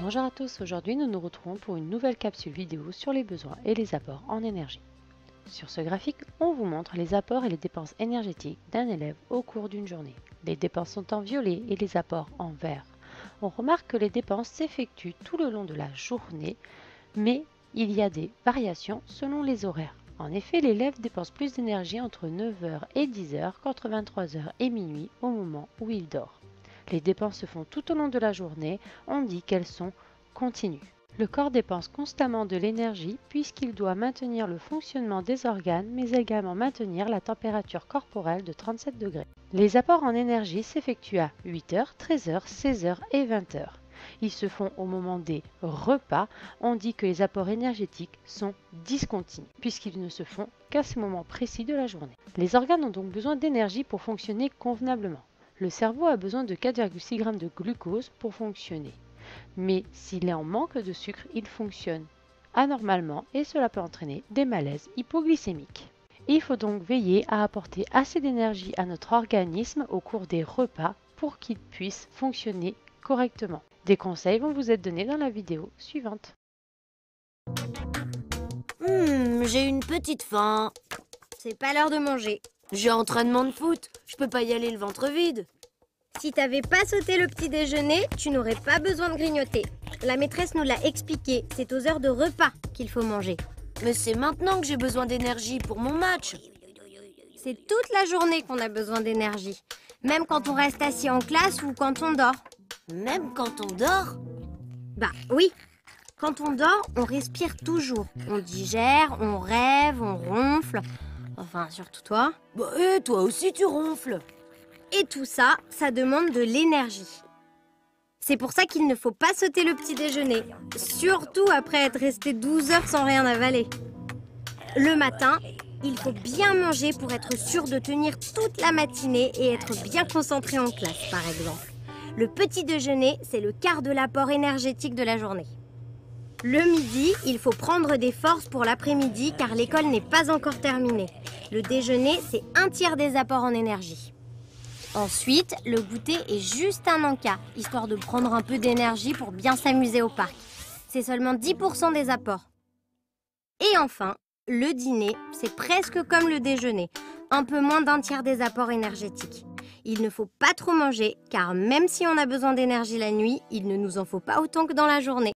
Bonjour à tous, aujourd'hui nous nous retrouvons pour une nouvelle capsule vidéo sur les besoins et les apports en énergie. Sur ce graphique, on vous montre les apports et les dépenses énergétiques d'un élève au cours d'une journée. Les dépenses sont en violet et les apports en vert. On remarque que les dépenses s'effectuent tout le long de la journée, mais il y a des variations selon les horaires. En effet, l'élève dépense plus d'énergie entre 9 heures et 10 heures qu'entre 23 heures et minuit au moment où il dort. Les dépenses se font tout au long de la journée, on dit qu'elles sont continues. Le corps dépense constamment de l'énergie puisqu'il doit maintenir le fonctionnement des organes mais également maintenir la température corporelle de 37 degrés. Les apports en énergie s'effectuent à 8 heures, 13 heures, 16 heures et 20 heures. Ils se font au moment des repas. On dit que les apports énergétiques sont discontinus puisqu'ils ne se font qu'à ce moment précis de la journée. Les organes ont donc besoin d'énergie pour fonctionner convenablement. Le cerveau a besoin de 4,6 g de glucose pour fonctionner. Mais s'il est en manque de sucre, il fonctionne anormalement et cela peut entraîner des malaises hypoglycémiques. Il faut donc veiller à apporter assez d'énergie à notre organisme au cours des repas pour qu'il puisse fonctionner correctement. Des conseils vont vous être donnés dans la vidéo suivante. J'ai une petite faim. C'est pas l'heure de manger. J'ai entraînement de foot. Je peux pas y aller le ventre vide. Si t'avais pas sauté le petit déjeuner, tu n'aurais pas besoin de grignoter. La maîtresse nous l'a expliqué, c'est aux heures de repas qu'il faut manger. Mais c'est maintenant que j'ai besoin d'énergie pour mon match. C'est toute la journée qu'on a besoin d'énergie. Même quand on reste assis en classe ou quand on dort. Même quand on dort? Bah oui. Quand on dort, on respire toujours. On digère, on rêve, on ronfle. Enfin, surtout toi. Bah, et toi aussi tu ronfles. Et tout ça, ça demande de l'énergie. C'est pour ça qu'il ne faut pas sauter le petit déjeuner. Surtout après être resté 12 heures sans rien avaler. Le matin, il faut bien manger pour être sûr de tenir toute la matinée et être bien concentré en classe, par exemple. Le petit déjeuner, c'est le quart de l'apport énergétique de la journée. Le midi, il faut prendre des forces pour l'après-midi car l'école n'est pas encore terminée. Le déjeuner, c'est un tiers des apports en énergie. Ensuite, le goûter est juste un encas, histoire de prendre un peu d'énergie pour bien s'amuser au parc. C'est seulement 10% des apports. Et enfin, le dîner, c'est presque comme le déjeuner, un peu moins d'un tiers des apports énergétiques. Il ne faut pas trop manger, car même si on a besoin d'énergie la nuit, il ne nous en faut pas autant que dans la journée.